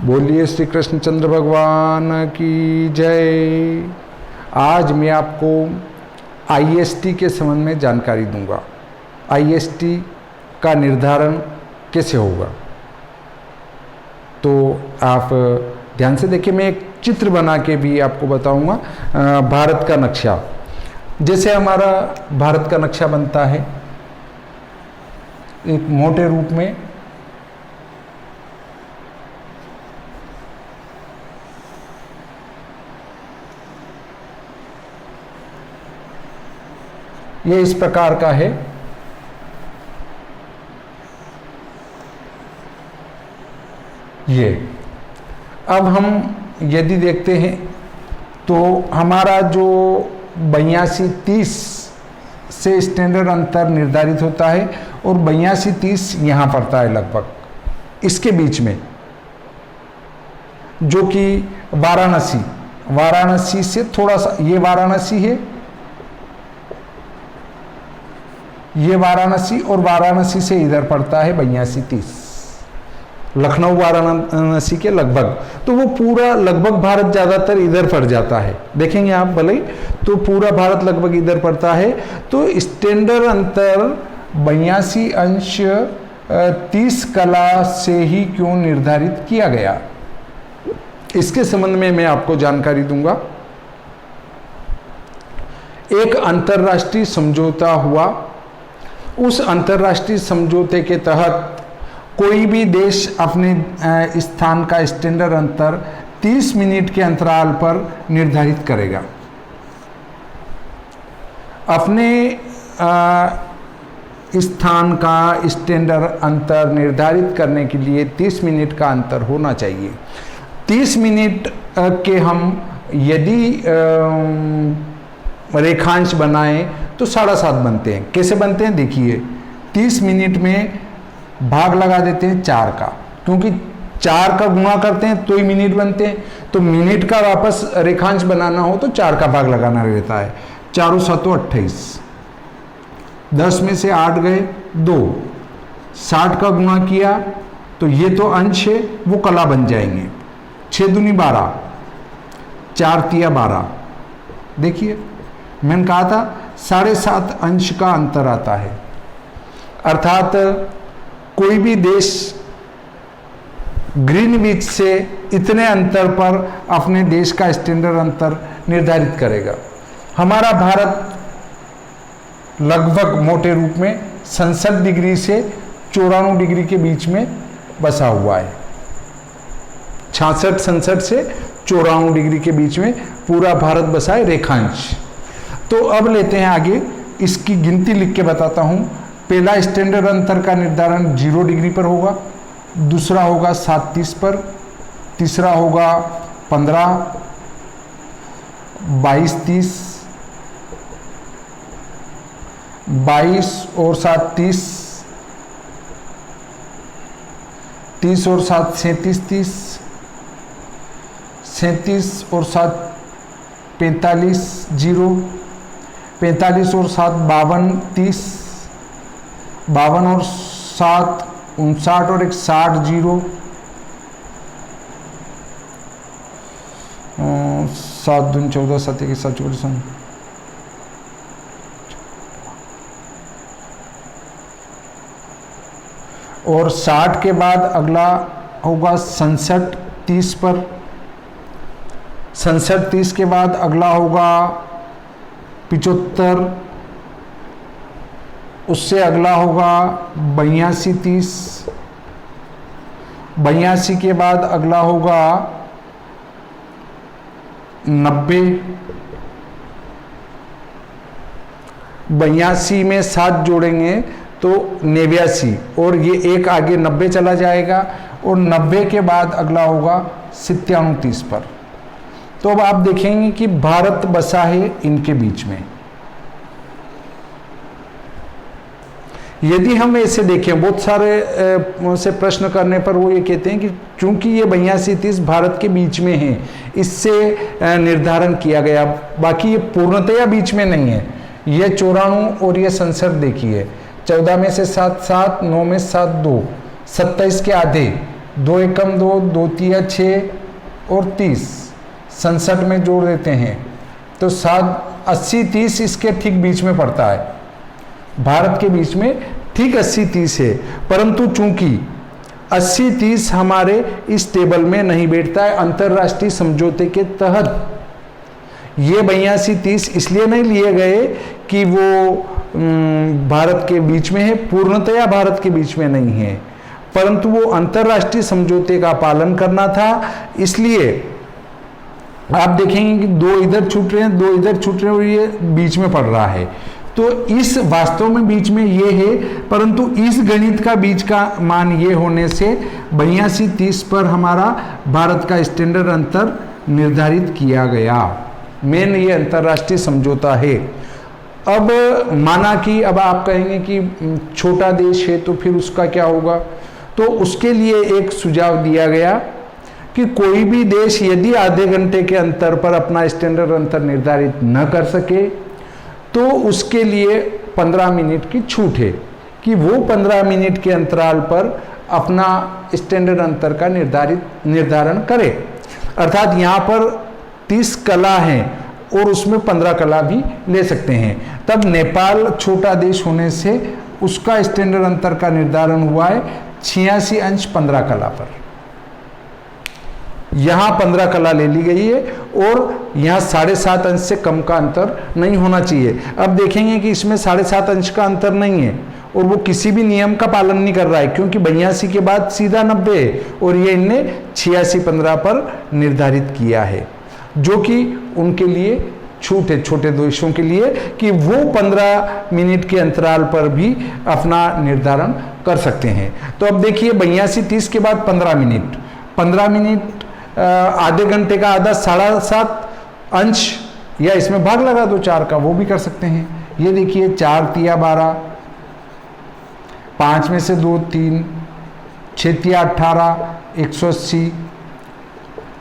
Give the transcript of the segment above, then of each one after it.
बोलिए श्री कृष्णचंद्र भगवान की जय। आज मैं आपको आईएसटी के संबंध में जानकारी दूंगा। आईएसटी का निर्धारण कैसे होगा, तो आप ध्यान से देखिए। मैं एक चित्र बना के भी आपको बताऊंगा। भारत का नक्शा, जैसे हमारा भारत का नक्शा बनता है एक मोटे रूप में, ये इस प्रकार का है। ये अब हम यदि देखते हैं तो हमारा जो 82-30 से स्टैंडर्ड अंतर निर्धारित होता है और 82-30 यहाँ पड़ता है लगभग इसके बीच में, जो कि वाराणसी से थोड़ा सा, ये वाराणसी है, ये वाराणसी और वाराणसी से इधर पड़ता है 82-30, लखनऊ वाराणसी के लगभग। तो वो पूरा लगभग भारत ज़्यादातर इधर पड़ जाता है, देखेंगे आप भले, तो पूरा भारत लगभग इधर पड़ता है। तो स्टैंडर्ड अंतर 82°30 कला से ही क्यों निर्धारित किया गया, इसके संबंध में मैं आपको जानकारी दूंगा। एक अंतर्राष्ट्रीय समझौता हुआ, उस अंतर्राष्ट्रीय समझौते के तहत कोई भी देश अपने स्थान का स्टैंडर्ड अंतर 30 मिनट के अंतराल पर निर्धारित करेगा। अपने स्थान का स्टैंडर्ड अंतर निर्धारित करने के लिए 30 मिनट का अंतर होना चाहिए। 30 मिनट के हम यदि रेखांश बनाएं तो 7.5 बनते हैं। कैसे बनते हैं देखिए, 30 मिनट में भाग लगा देते हैं 4 का, क्योंकि 4 का गुणा करते हैं तो ही मिनट बनते हैं। तो मिनट का वापस रेखांश बनाना हो तो 4 का भाग लगाना रहता है। 4 7 28, 10 में से 8 गए 2, 60 का गुणा किया तो ये तो अंश है, वो कला बन जाएंगे। 6 दूनी 12, 4 तिया 12। देखिए मैंने कहा था 7.5 अंश का अंतर आता है, अर्थात कोई भी देश ग्रीनविच से इतने अंतर पर अपने देश का स्टैंडर्ड अंतर निर्धारित करेगा। हमारा भारत लगभग मोटे रूप में 67 डिग्री से 94 डिग्री के बीच में बसा हुआ है। 66-67 से 94 डिग्री के बीच में पूरा भारत बसा है रेखांश। तो अब लेते हैं आगे, इसकी गिनती लिख के बताता हूं। पहला स्टैंडर्ड अंतर का निर्धारण 0 डिग्री पर होगा, दूसरा होगा 7:30 पर, तीसरा होगा 15, 22:30, 22 और 7 30, 30 और 7 37, 30, 37 और 7 45, 0, 45 और 7 52, 30, 52 और 7 59 और 1 60, 0, 7 दूनी 14, 7 1 7 24, और 60 के बाद अगला होगा 67-30 पर, 67-30 के बाद अगला होगा 75, उससे अगला होगा 82-30, 82 के बाद अगला होगा 90, 82 में 7 जोड़ेंगे तो 89, और ये एक आगे 90 चला जाएगा, और 90 के बाद अगला होगा 97-30 पर। तो अब आप देखेंगे कि भारत बसा है इनके बीच में। यदि हम ऐसे देखें, बहुत सारे से प्रश्न करने पर वो ये कहते हैं कि चूंकि ये 82-30 भारत के बीच में है, इससे निर्धारण किया गया, बाकी ये पूर्णतया बीच में नहीं है। ये 94 और ये 67 देखिए, 14 में से 7 7, 9 में 7 2, 27 के आधे, 2 एकम 2, 2 तिया 6 और 30 67 में जोड़ देते हैं तो 80-30 इसके ठीक बीच में पड़ता है, भारत के बीच में ठीक 80-30 है। परंतु चूंकि 80-30 हमारे इस टेबल में नहीं बैठता है अंतर्राष्ट्रीय समझौते के तहत, ये 82-30 इसलिए नहीं लिए गए कि वो भारत के बीच में है, पूर्णतया भारत के बीच में नहीं है, परंतु वो अंतर्राष्ट्रीय समझौते का पालन करना था। इसलिए आप देखेंगे कि 2 इधर छूट रहे हैं, 2 इधर छूट रहे हैं और ये बीच में पड़ रहा है। तो इस वास्तव में बीच में ये है, परंतु इस गणित का बीच का मान ये होने से 82-30 पर हमारा भारत का स्टैंडर्ड अंतर निर्धारित किया गया। मेन ये अंतर्राष्ट्रीय समझौता है। अब माना कि अब आप कहेंगे कि छोटा देश है तो फिर उसका क्या होगा, तो उसके लिए एक सुझाव दिया गया कि कोई भी देश यदि आधे घंटे के अंतर पर अपना स्टैंडर्ड अंतर निर्धारित न कर सके तो उसके लिए 15 मिनट की छूट है कि वो 15 मिनट के अंतराल पर अपना स्टैंडर्ड अंतर का निर्धारण करे। अर्थात यहाँ पर 30 कला हैं और उसमें 15 कला भी ले सकते हैं। तब नेपाल छोटा देश होने से उसका स्टैंडर्ड अंतर का निर्धारण हुआ है 86 अंश 15 कला पर। यहाँ 15 कला ले ली गई है और यहाँ 7.5 अंश से कम का अंतर नहीं होना चाहिए। अब देखेंगे कि इसमें 7.5 अंश का अंतर नहीं है और वो किसी भी नियम का पालन नहीं कर रहा है, क्योंकि 82 के बाद सीधा 90 है और ये इनने 86-15 पर निर्धारित किया है, जो कि उनके लिए छूट है छोटे देशों के लिए कि वो 15 मिनट के अंतराल पर भी अपना निर्धारण कर सकते हैं। तो अब देखिए 82-30 के बाद 15 मिनट आधे घंटे का आधा 7.5 अंश, या इसमें भाग लगा दो 4 का, वो भी कर सकते हैं। ये देखिए 4 तिया 12, 5 में से 2 3, 6 तिया 18, 180,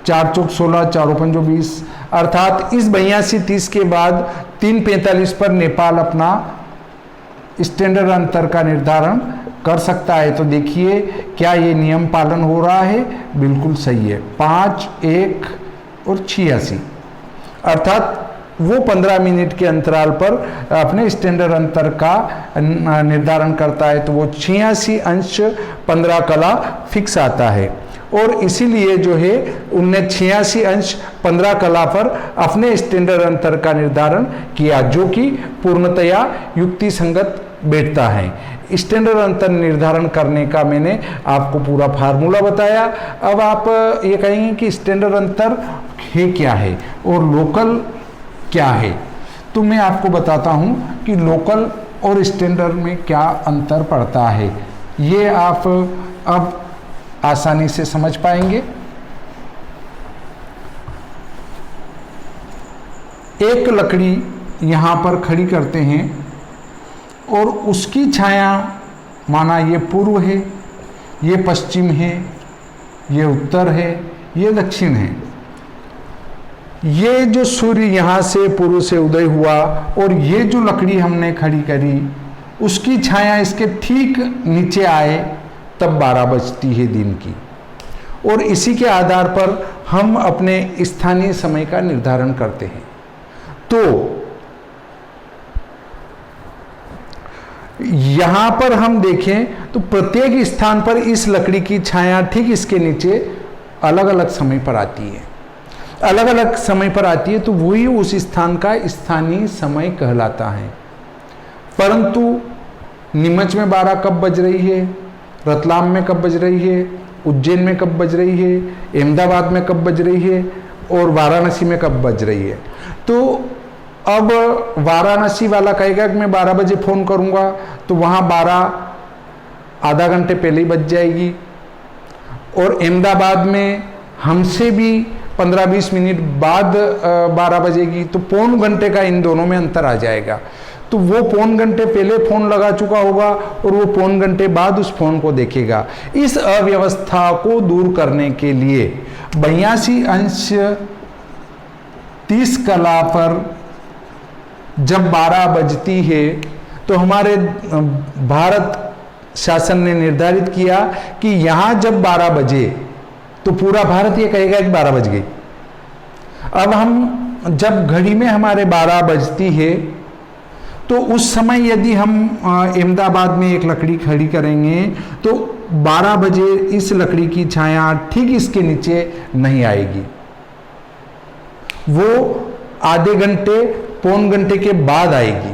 4 चौक 16, 4 पंजो 20। अर्थात इस 82-30 के बाद 3:45 पर नेपाल अपना स्टैंडर्ड अंतर का निर्धारण कर सकता है। तो देखिए क्या ये नियम पालन हो रहा है, बिल्कुल सही है। 5, 1 और 86, अर्थात वो 15 मिनट के अंतराल पर अपने स्टैंडर्ड अंतर का निर्धारण करता है, तो वो 86 अंश 15 कला फिक्स आता है। और इसीलिए जो है उनने 86 अंश 15 कला पर अपने स्टैंडर्ड अंतर का निर्धारण किया, जो कि पूर्णतया युक्ति संगत बैठता है। स्टैंडर्ड अंतर निर्धारण करने का मैंने आपको पूरा फार्मूला बताया। अब आप ये कहेंगे कि स्टैंडर्ड अंतर है क्या है और लोकल क्या है, तो मैं आपको बताता हूँ कि लोकल और स्टैंडर्ड में क्या अंतर पड़ता है। ये आप अब आसानी से समझ पाएंगे। एक लकड़ी यहाँ पर खड़ी करते हैं और उसकी छाया, माना ये पूर्व है, ये पश्चिम है, ये उत्तर है, ये दक्षिण है। ये जो सूर्य यहाँ से पूर्व से उदय हुआ और ये जो लकड़ी हमने खड़ी करी उसकी छाया इसके ठीक नीचे आए तब 12 बजती है दिन की, और इसी के आधार पर हम अपने स्थानीय समय का निर्धारण करते हैं। तो यहां पर हम देखें तो प्रत्येक स्थान पर इस लकड़ी की छाया ठीक इसके नीचे अलग अलग समय पर आती है, अलग अलग समय पर आती है, तो वही उस स्थान का स्थानीय समय कहलाता है। परंतु नीमच में 12 कब बज रही है, रतलाम में कब बज रही है, उज्जैन में कब बज रही है, अहमदाबाद में कब बज रही है और वाराणसी में कब बज रही है। तो अब वाराणसी वाला कहेगा कि मैं 12 बजे फ़ोन करूंगा, तो वहाँ 12 आधा घंटे पहले ही बज जाएगी, और अहमदाबाद में हमसे भी 15-20 मिनट बाद 12 बजेगी, तो पौन घंटे का इन दोनों में अंतर आ जाएगा। तो वो पौन घंटे पहले फ़ोन लगा चुका होगा और वो पौन घंटे बाद उस फ़ोन को देखेगा। इस अव्यवस्था को दूर करने के लिए 82 अंश 30 कला पर जब 12 बजती है तो हमारे भारत शासन ने निर्धारित किया कि यहां जब 12 बजे तो पूरा भारत ये कहेगा कि 12 बज गई। अब हम जब घड़ी में हमारे 12 बजती है तो उस समय यदि हम अहमदाबाद में एक लकड़ी खड़ी करेंगे तो 12 बजे इस लकड़ी की छाया ठीक इसके नीचे नहीं आएगी, वो आधे घंटे पौन घंटे के बाद आएगी,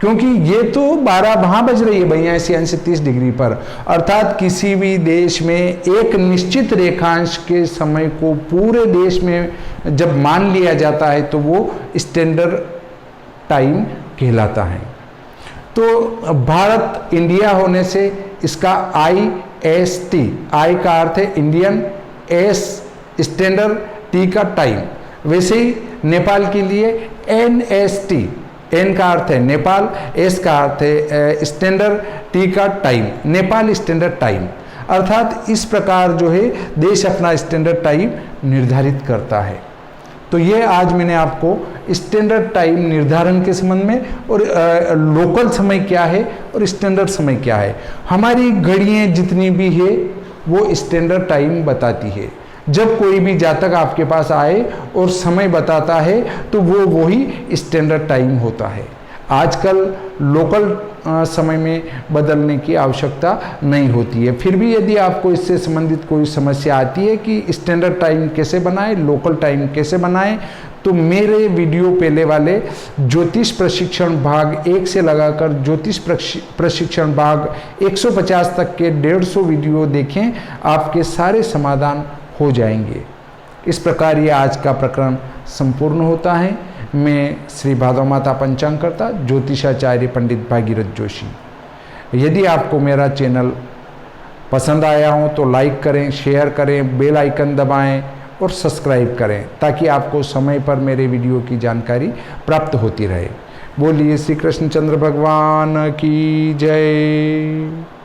क्योंकि ये तो 12 वहां बज रही है 82-30 डिग्री पर। अर्थात किसी भी देश में एक निश्चित रेखांश के समय को पूरे देश में जब मान लिया जाता है तो वो स्टैंडर्ड टाइम कहलाता है। तो भारत इंडिया होने से इसका IST, आई का अर्थ है इंडियन, एस स्टैंडर्ड, टी का टाइम। वैसे ही नेपाल के लिए NST, एन का अर्थ है नेपाल, एस का अर्थ है स्टैंडर्ड, टी का टाइम, नेपाल स्टैंडर्ड टाइम। अर्थात इस प्रकार जो है देश अपना स्टैंडर्ड टाइम निर्धारित करता है। तो ये आज मैंने आपको स्टैंडर्ड टाइम निर्धारण के संबंध में और लोकल समय क्या है और स्टैंडर्ड समय क्या है। हमारी घड़ियाँ जितनी भी है वो स्टैंडर्ड टाइम बताती है। जब कोई भी जातक आपके पास आए और समय बताता है तो वो वही स्टैंडर्ड टाइम होता है। आजकल लोकल समय में बदलने की आवश्यकता नहीं होती है। फिर भी यदि आपको इससे संबंधित कोई समस्या आती है कि स्टैंडर्ड टाइम कैसे बनाएं, लोकल टाइम कैसे बनाएं, तो मेरे वीडियो पहले वाले ज्योतिष प्रशिक्षण भाग 1 से लगाकर ज्योतिष प्रशिक्षण भाग 150 तक के 150 वीडियो देखें, आपके सारे समाधान हो जाएंगे। इस प्रकार ये आज का प्रकरण संपूर्ण होता है। मैं श्री भादव माता पंचांगकर्ता ज्योतिषाचार्य पंडित भागीरथ जोशी। यदि आपको मेरा चैनल पसंद आया हो तो लाइक करें, शेयर करें, बेल आइकन दबाएं और सब्सक्राइब करें ताकि आपको समय पर मेरे वीडियो की जानकारी प्राप्त होती रहे। बोलिए श्री कृष्णचंद्र भगवान की जय।